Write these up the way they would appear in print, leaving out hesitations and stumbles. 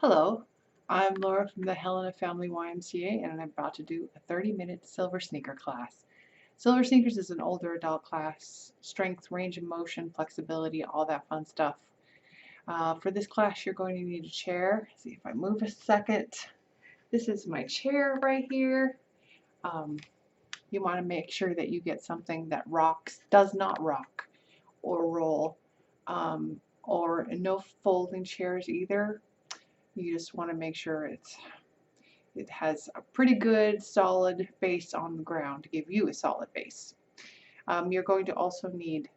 Hello, I'm Laura from the Helena Family YMCA, and I'm about to do a 30-minute silver sneaker class. Silver sneakers is an older adult class, strength, range of motion, flexibility, all that fun stuff. For this class, you're going to need a chair. See if I move a second. This is my chair right here. Um, you want to make sure that you get something that rocks, does not rock or roll, or no folding chairs either. You just want to make sure it has a pretty good solid base on the ground to give you a solid base. You're going to also need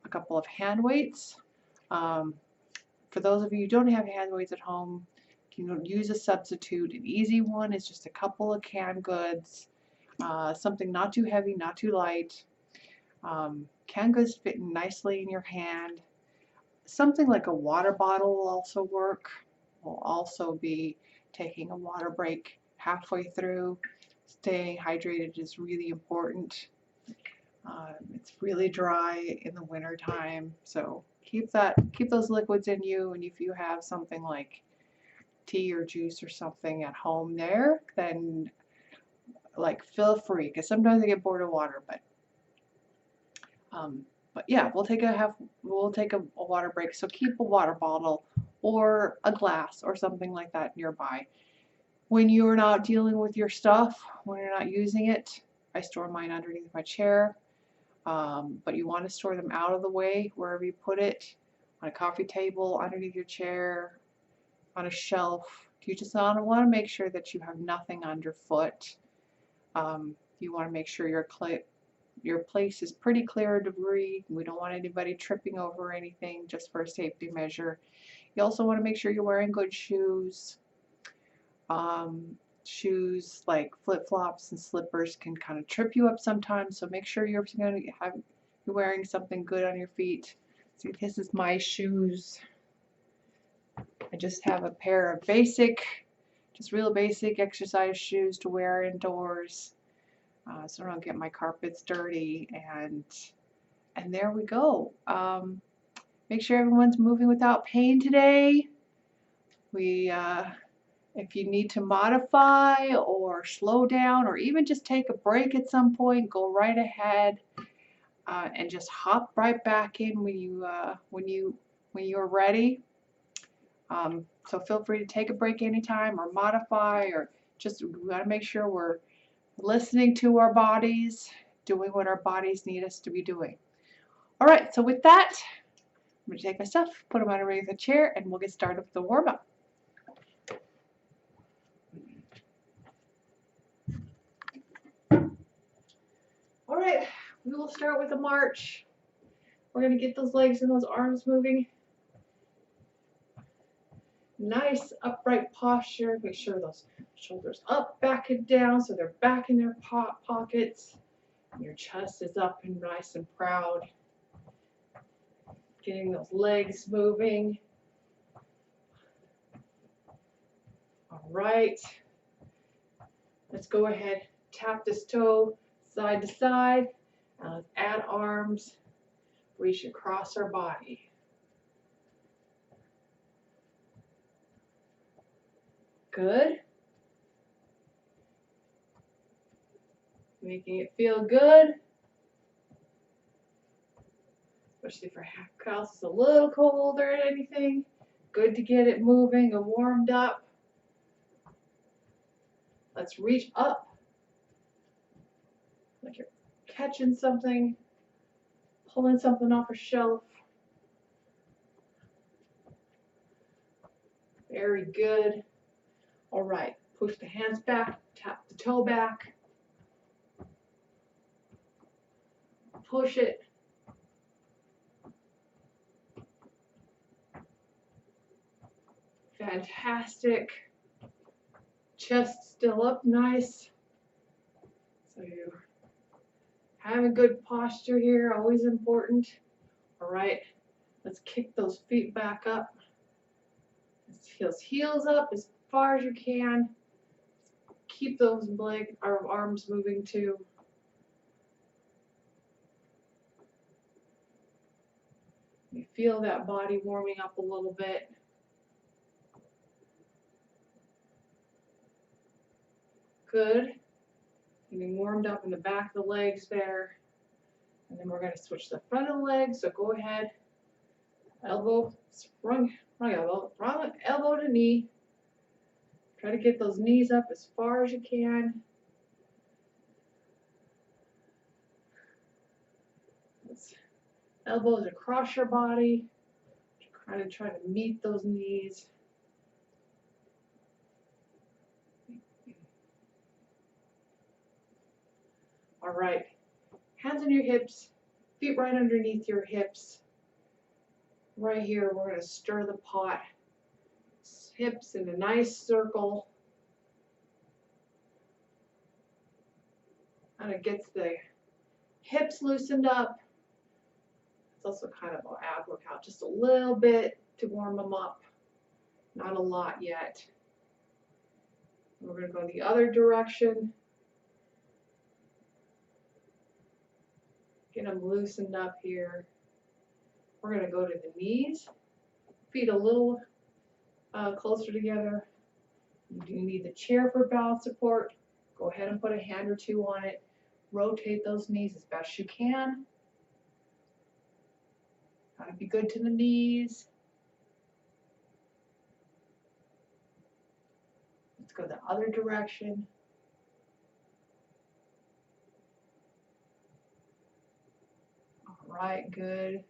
a couple of hand weights. Um, for those of you who don't have hand weights at home, you can use a substitute. An easy one is just a couple of canned goods, something not too heavy, not too light. Canned goods fit nicely in your hand. Something like a water bottle will also work. We'll also be taking a water break halfway through. Staying hydrated is really important. It's really dry in the winter time, so keep those liquids in you. And if you have something like tea or juice or something at home there, then like feel free, because sometimes I get bored of water. But yeah, we'll take a water break. So keep a water bottle or a glass or something like that nearby. When you're not dealing with your stuff, when you're not using it, I store mine underneath my chair. But you want to store them out of the way wherever you put it, on a coffee table, underneath your chair, on a shelf. You just want to make sure that you have nothing underfoot. You want to make sure your place is pretty clear of debris. We don't want anybody tripping over anything, just for a safety measure. You also want to make sure you're wearing good shoes. Shoes like flip-flops and slippers can kind of trip you up sometimes, so make sure you're wearing something good on your feet. See, this is my shoes. I just have a pair of just real basic exercise shoes to wear indoors, so I don't get my carpets dirty. And there we go. Make sure everyone's moving without pain today. If you need to modify or slow down or even just take a break at some point, go right ahead and just hop right back in when you're ready. So feel free to take a break anytime or modify, or just we want to make sure we're listening to our bodies, doing what our bodies need us to be doing. All right, so with that, I'm going to take my stuff, put them underneath the chair, and we'll get started with the warm-up. All right, we will start with a march. We're going to get those legs and those arms moving. Nice upright posture. Make sure those shoulders up, back, and down, so they're back in their pockets. And your chest is up and nice and proud. Getting those legs moving. All right. Let's go ahead, tap this toe side to side. And let's add arms. Reach across our body. Good. Making it feel good. Especially for house, it's a little colder or anything. Good to get it moving and warmed up. Let's reach up like you're catching something, pulling something off a shelf. Very good. All right, push the hands back, tap the toe back. Push it. Fantastic. Chest still up nice. So you're having good posture here, always important. All right, let's kick those feet back up. Heels up as far as you can. Keep those arms moving too. You feel that body warming up a little bit. Good. Getting warmed up in the back of the legs there. And then we're going to switch the front of the legs. So go ahead. Elbow, wrong elbow to knee. Try to get those knees up as far as you can. Elbows across your body. Kind of try to meet those knees. All right. Hands on your hips, feet right underneath your hips. Right here, we're going to stir the pot. Hips in a nice circle. Kind of gets the hips loosened up. It's also kind of an ab workout, just a little bit to warm them up. Not a lot yet. We're going to go the other direction. Get them loosened up here. We're going to go to the knees. Feet a little closer together. You do need the chair for balance support. Go ahead and put a hand or two on it. Rotate those knees as best you can. Gotta be good to the knees. Let's go the other direction. All right, good.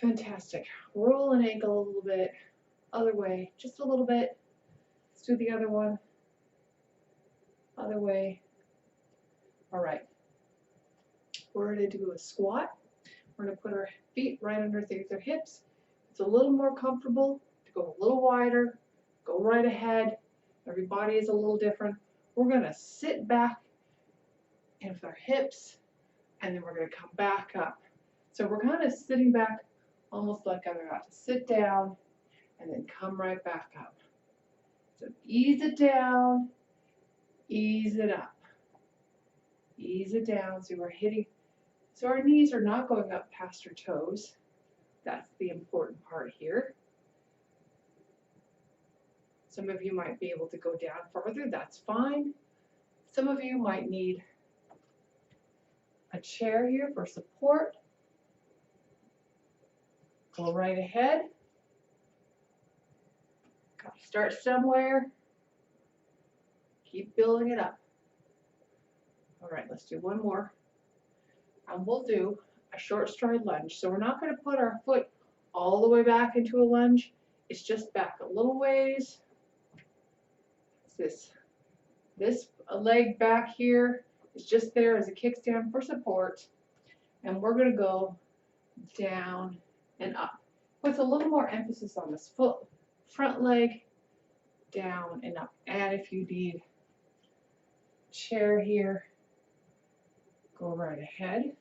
Fantastic. Roll an ankle a little bit. Other way, just a little bit. Let's do the other one. Other way. All right. We're going to do a squat. We're going to put our feet right underneath our hips. It's a little more comfortable to go a little wider. Go right ahead. Every body is a little different. We're going to sit back and with our hips, and then we're going to come back up. So we're kind of sitting back almost like I'm about to sit down and then come right back up. So ease it down, ease it up, ease it down. So we're hitting, so our knees are not going up past our toes. That's the important part here. Some of you might be able to go down further, that's fine. Some of you might need a chair here for support. Go right ahead. Got to start somewhere. Keep building it up. All right, let's do one more. And we'll do a short stride lunge. So we're not going to put our foot all the way back into a lunge. It's just back a little ways. This leg back here is just there as a kickstand for support. And we're going to go down and up with a little more emphasis on this foot, front leg, down and up. And if you need chair here, go right ahead.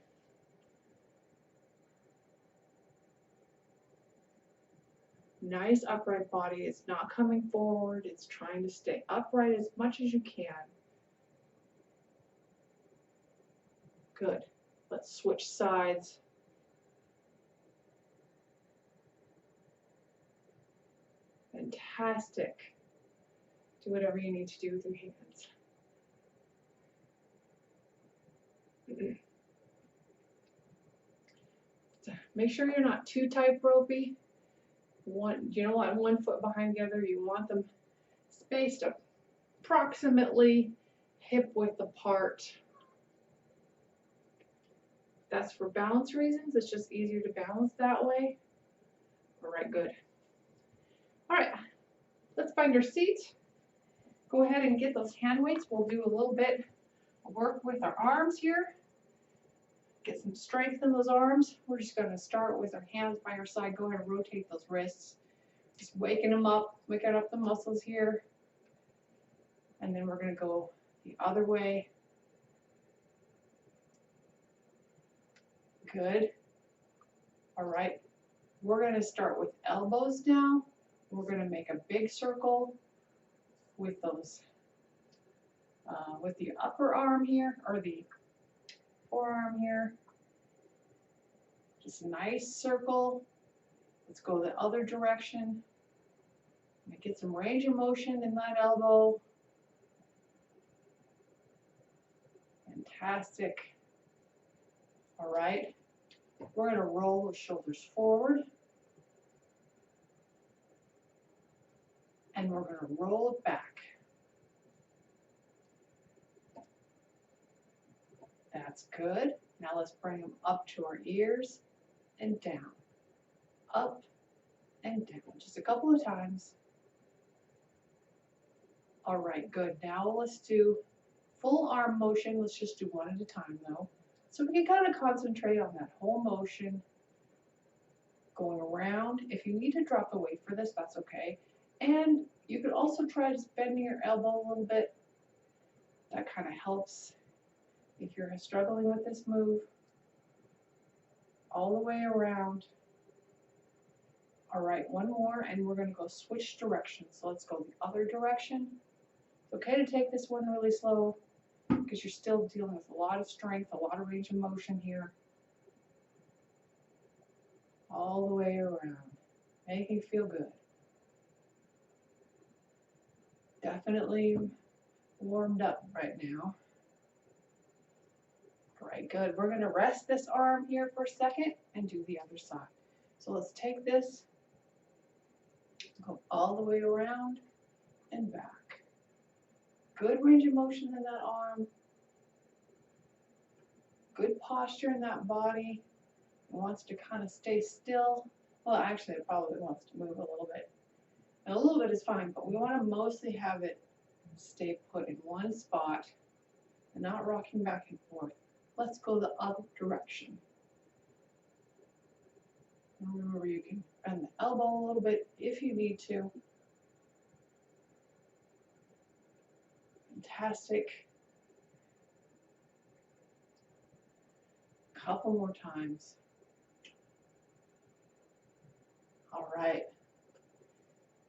Nice upright body. It's not coming forward. It's trying to stay upright as much as you can. Good. Let's switch sides. Fantastic. Do whatever you need to do with your hands. Make sure you're not too tight ropey. You don't want one foot behind the other. You want them spaced approximately hip width apart. That's for balance reasons. It's just easier to balance that way. All right, good. All right, let's find our seat. Go ahead and get those hand weights. We'll do a little bit of work with our arms here. Get some strength in those arms. We're just going to start with our hands by our side. Go ahead and rotate those wrists. Just waking them up, waking up the muscles here. And then we're going to go the other way. Good. All right. We're going to start with elbows now. We're going to make a big circle with those, with the upper arm here, or the forearm here. Just a nice circle. Let's go the other direction. Get some range of motion in that elbow. Fantastic. All right. We're going to roll the shoulders forward. And we're going to roll it back. That's good. Now let's bring them up to our ears and down. Up and down. Just a couple of times. All right, good. Now let's do full arm motion. Let's just do one at a time though. So we can kind of concentrate on that whole motion going around. If you need to drop the weight for this, that's okay. And you could also try just bending your elbow a little bit. That kind of helps if you're struggling with this move. All the way around. All right, one more, and we're going to go switch directions. So let's go the other direction. It's okay to take this one really slow because you're still dealing with a lot of strength, a lot of range of motion here. All the way around. Making you feel good. Definitely warmed up right now. All right, good. We're going to rest this arm here for a second and do the other side. So let's take this, go all the way around and back. Good range of motion in that arm. Good posture in that body. It wants to kind of stay still. Well, actually, it probably wants to move a little bit. And a little bit is fine, but we want to mostly have it stay put in one spot and not rocking back and forth. Let's go the other direction. Remember, you can bend the elbow a little bit if you need to. Fantastic. Couple more times. All right.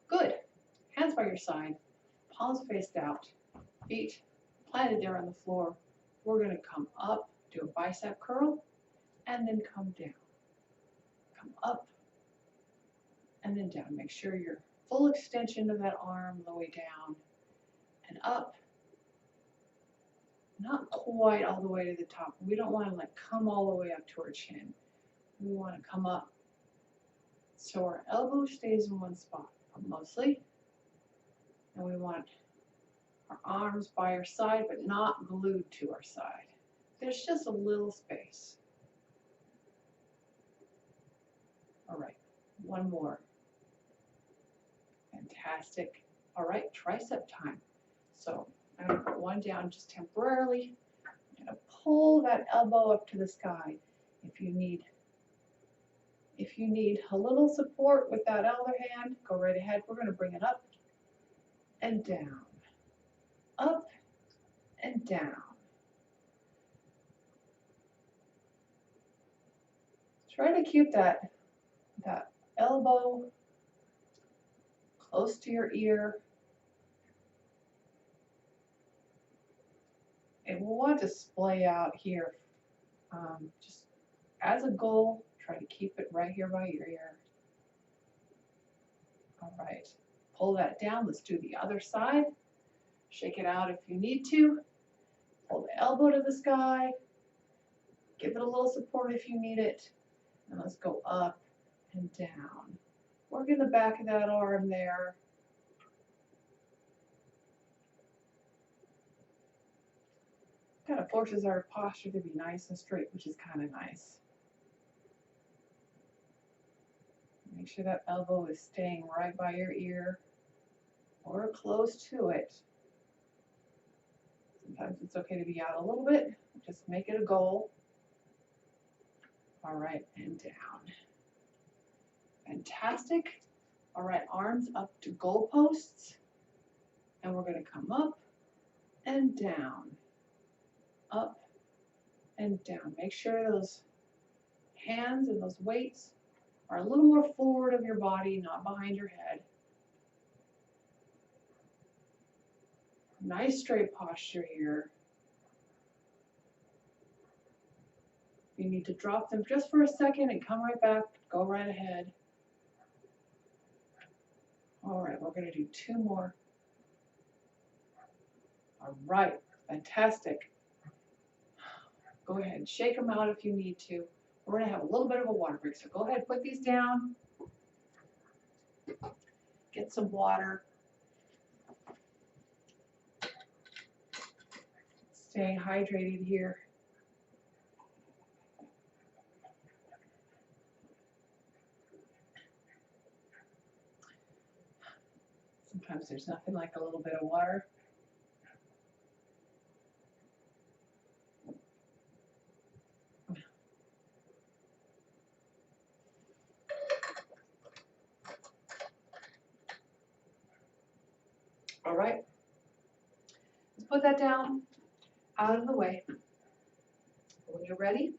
Good. Hands by your side, palms faced out, feet planted there on the floor. We're going to come up, do a bicep curl, and then come down. Come up, and then down. Make sure you're full extension of that arm all the way down and up. Not quite all the way to the top. We don't want to like come all the way up to our chin. We want to come up so our elbow stays in one spot mostly. And we want our arms by our side, but not glued to our side. There's just a little space. All right, one more. Fantastic. All right, tricep time. So I'm going to put one down just temporarily. I'm going to pull that elbow up to the sky. If you need a little support with that other hand, go right ahead. We're going to bring it up and down, up and down. Try to keep that elbow close to your ear. And we'll want to splay out here. Just as a goal, try to keep it right here by your ear. All right, pull that down. Let's do the other side. Shake it out if you need to. Pull the elbow to the sky. Give it a little support if you need it. And let's go up and down. Work in the back of that arm there. Kind of forces our posture to be nice and straight, which is kind of nice. Make sure that elbow is staying right by your ear or close to it. Sometimes it's okay to be out a little bit. Just make it a goal. All right, and down. Fantastic. All right, arms up to goalposts. And we're going to come up and down. Up and down. Make sure those hands and those weights are a little more forward of your body, not behind your head. Nice straight posture here. You need to drop them just for a second and come right back. Go right ahead. All right, we're going to do 2 more. All right, fantastic. Go ahead and shake them out if you need to. We're going to have a little bit of a water break, so go ahead and put these down. Get some water. Stay hydrated here. Sometimes there's nothing like a little bit of water. All right, let's put that down, out of the way. When you're ready,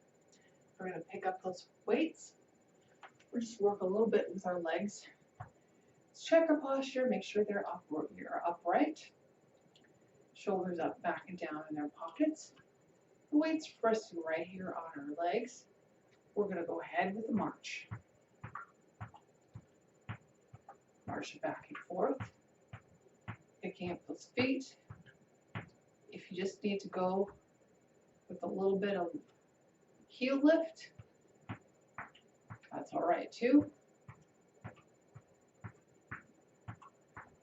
we're going to pick up those weights. We'll just work a little bit with our legs. Let's check our posture, make sure you're upright. Shoulders up, back, and down in their pockets. The weights resting right here on our legs. We're going to go ahead with the march. March back and forth. Picking up those feet. If you just need to go with a little bit of heel lift, that's all right too.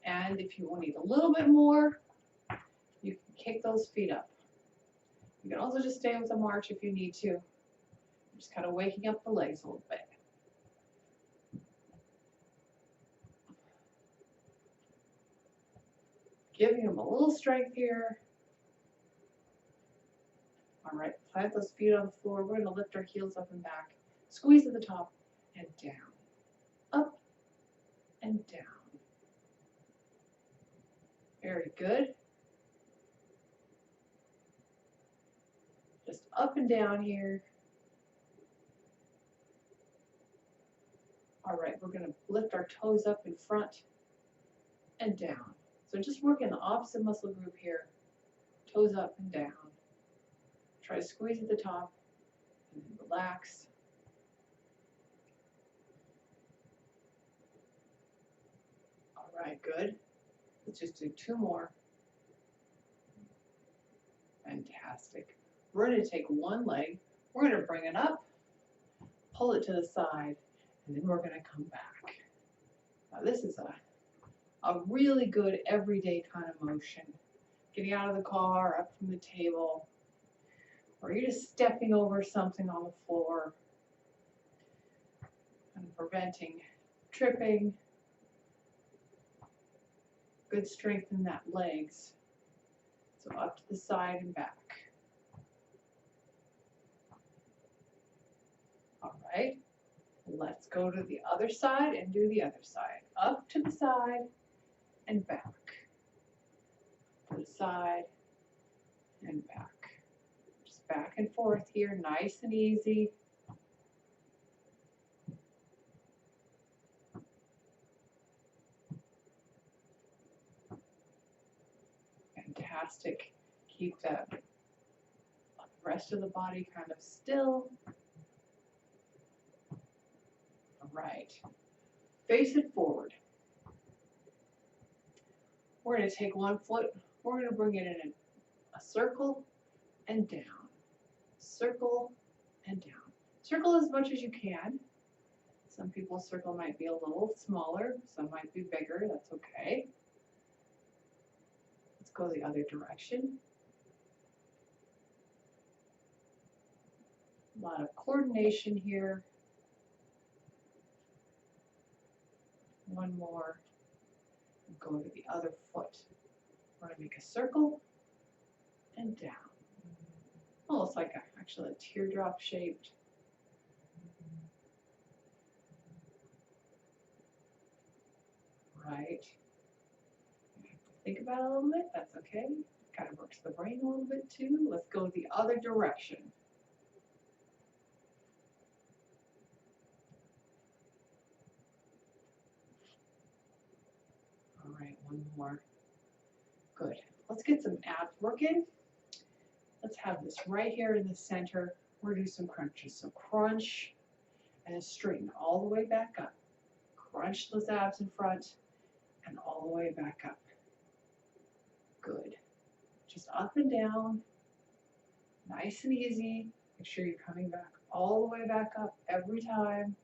And if you need a little bit more, you can kick those feet up. You can also just stay with the march if you need to. Just kind of waking up the legs a little bit. Giving them a little strength here. All right, plant those feet on the floor. We're going to lift our heels up and back. Squeeze at the top and down. Up and down. Very good. Just up and down here. All right, we're going to lift our toes up in front and down. So just working the opposite muscle group here. Toes up and down. Try to squeeze at the top and then relax. All right, good. Let's just do 2 more. Fantastic. We're going to take one leg, we're going to bring it up, pull it to the side, and then we're going to come back. Now this is a really good everyday kind of motion. Getting out of the car, up from the table, or you're just stepping over something on the floor and preventing tripping. Good strength in that legs. So up to the side and back. All right, let's go to the other side and do the other side. Up to the side and back. To the side and back. Just back and forth here, nice and easy. Fantastic. Keep the rest of the body kind of still. All right. Face it forward. We're going to take one foot, we're going to bring it in a circle and down. Circle and down. Circle as much as you can. Some people's circle might be a little smaller, some might be bigger, that's okay. Let's go the other direction. A lot of coordination here. One more. Go to the other foot. We're going to make a circle and down. Almost like actually a teardrop shaped. Right. Think about it a little bit, that's okay. Kind of works the brain a little bit too. Let's go the other direction. All right, one more. Good. Let's get some abs working. Let's have this right here in the center. We're going to do some crunches. So crunch and straighten all the way back up. Crunch those abs in front and all the way back up. Good. Just up and down, nice and easy. Make sure you're coming back all the way back up every time.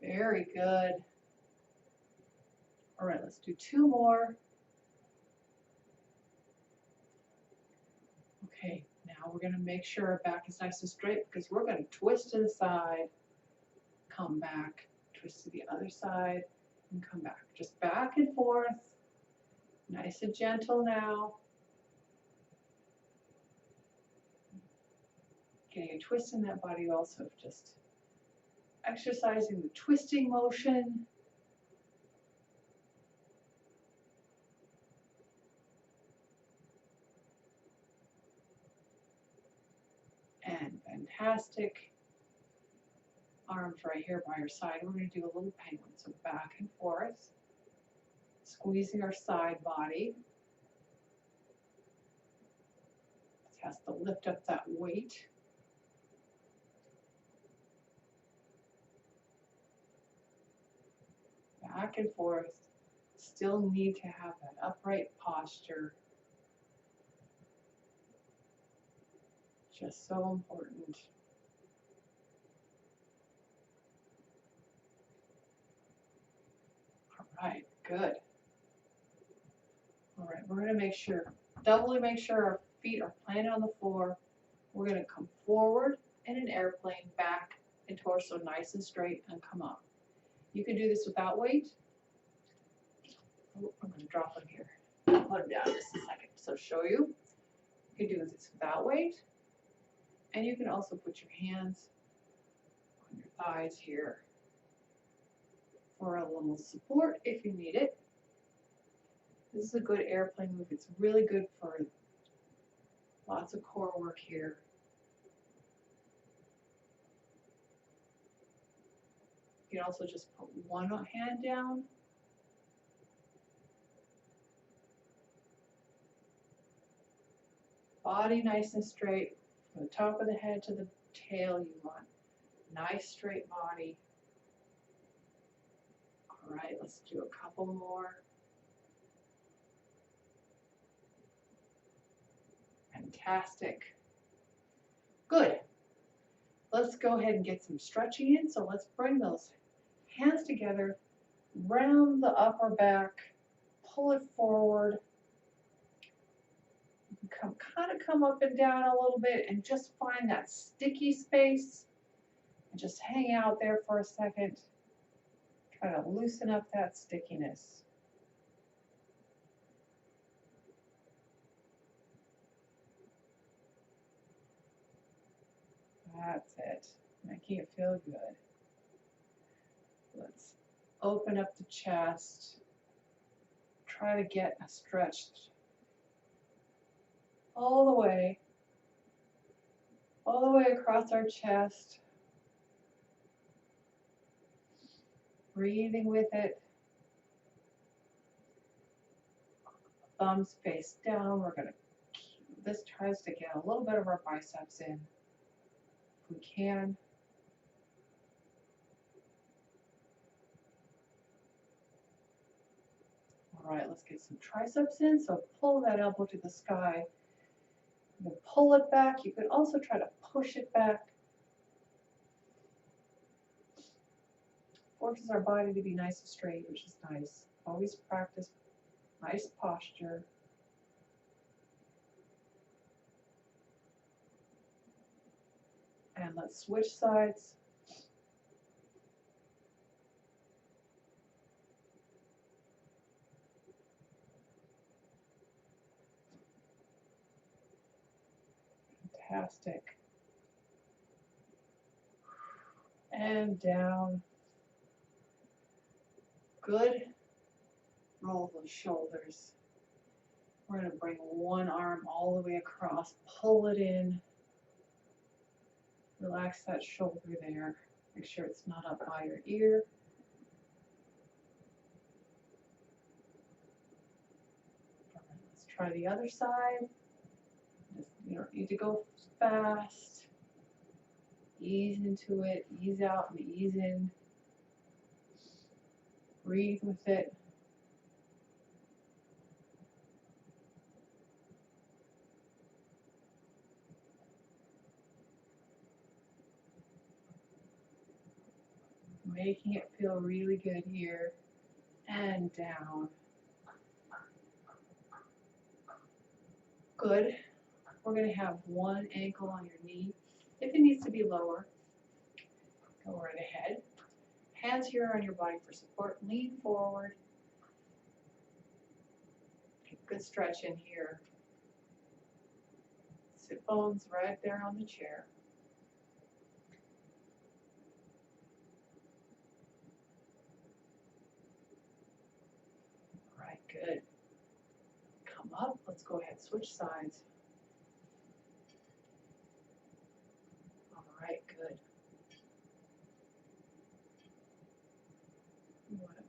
Very good. All right, let's do 2 more. Okay, now we're going to make sure our back is nice and straight because we're going to twist to the side, come back, twist to the other side, and come back. Just back and forth, nice and gentle now. Getting a twist in that body also, just exercising the twisting motion. And fantastic. Arms right here by your side. We're going to do a little penguin. So back and forth, squeezing our side body. It has to lift up that weight. Back and forth. Still need to have that upright posture. Just so important. All right, good. All right, we're going to make sure, doubly make sure our feet are planted on the floor. We're going to come forward in an airplane, back and torso nice and straight, and come up. You can do this without weight. Oh, I'm going to drop them here. I'll put them down just a second. So show you. You can do this without weight. And you can also put your hands on your thighs here for a little support if you need it. This is a good airplane move. It's really good for lots of core work here. You can also just put one hand down. Body nice and straight. From the top of the head to the tail, you want nice straight body. All right, let's do a couple more. Fantastic. Good. Let's go ahead and get some stretching in. So let's bring those hands together, round the upper back, pull it forward. You can come up and down a little bit and just find that sticky space and just hang out there for a second. Try to loosen up that stickiness. That's it. Making it feel good. Let's open up the chest. Try to get a stretch all the way across our chest. Breathing with it. Thumbs face down. We're going to keep, this tries to get a little bit of our biceps in if we can. All right, let's get some triceps in. So pull that elbow to the sky. You can pull it back. You can also try to push it back. Forces our body to be nice and straight, which is nice. Always practice nice posture. And let's switch sides. Fantastic. And down. Good. Roll those shoulders. We're going to bring one arm all the way across, pull it in. Relax that shoulder there. Make sure it's not up by your ear. Let's try the other side. You don't need to go fast. Ease into it, ease out and ease in. Breathe with it. Making it feel really good here. And down. Good. We're going to have one ankle on your knee. If it needs to be lower, go right ahead. Hands here on your body for support. Lean forward. Good stretch in here. Sit bones right there on the chair. All right, good. Come up. Let's go ahead, switch sides. All right, good. We want a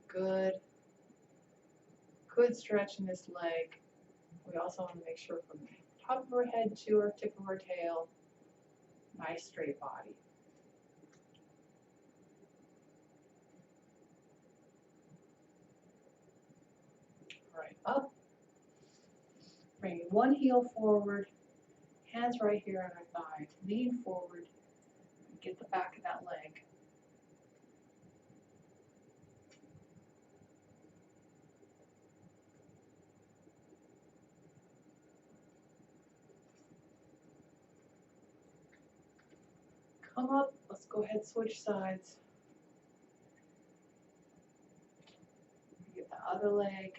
good stretch in this leg. We also want to make sure from the top of our head to our tip of our tail, nice straight body. All right, up. Bringing one heel forward, hands right here on our thigh. Lean forward, get the back of that leg. Come up, let's go ahead, switch sides. Get the other leg.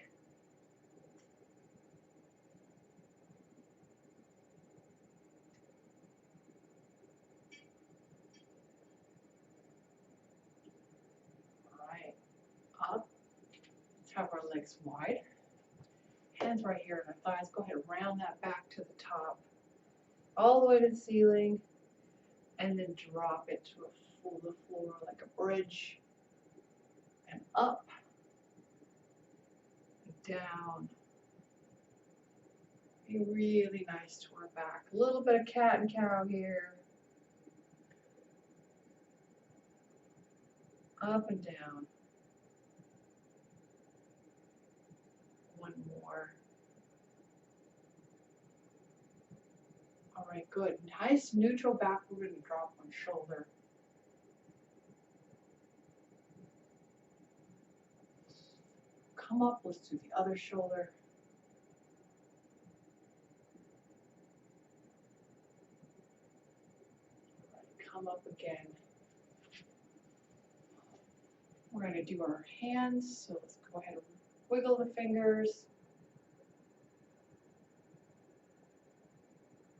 All right, up. Let's have our legs wide. Hands right here on our thighs. Go ahead, round that back to the top. All the way to the ceiling. And then drop it to the floor like a bridge. And up. And down. Be really nice to our back. A little bit of cat and cow here. Up and down. One more. All right, good. Nice neutral back. We're going to drop one shoulder. Come up. Let's do the other shoulder. All right, come up again. We're going to do our hands. So let's go ahead and wiggle the fingers.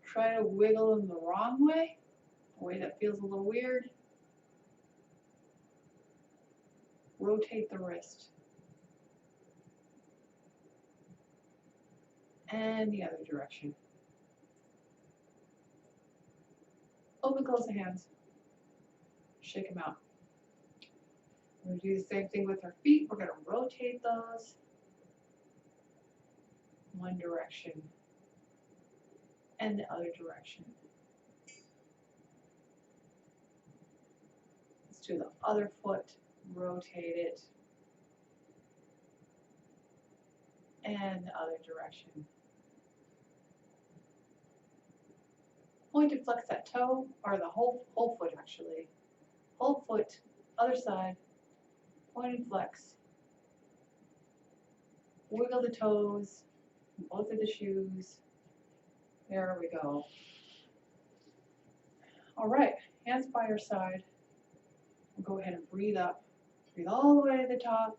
Try to wiggle them the wrong way, a way that feels a little weird. Rotate the wrist. And the other direction. Open, close the hands. Shake them out. We're going to do the same thing with our feet. We're going to rotate those. One direction. And the other direction. Let's do the other foot. Rotate it. And the other direction. Point and flex that toe, or the whole foot actually. Whole foot, other side. Point and flex. Wiggle the toes, both of the shoes. There we go. All right, hands by your side. We'll go ahead and breathe up. Breathe all the way to the top,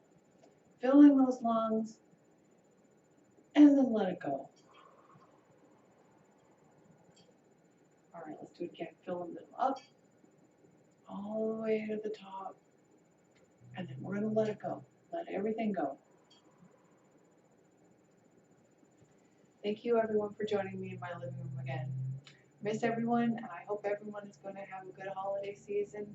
filling those lungs, and then let it go. All right, let's do it again. Filling them up, all the way to the top, and then we're going to let it go. Let everything go. Thank you, everyone, for joining me in my living room again. Miss everyone, and I hope everyone is going to have a good holiday season.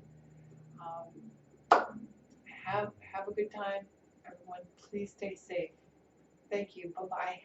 Have a good time. Everyone, please stay safe. Thank you. Bye-bye.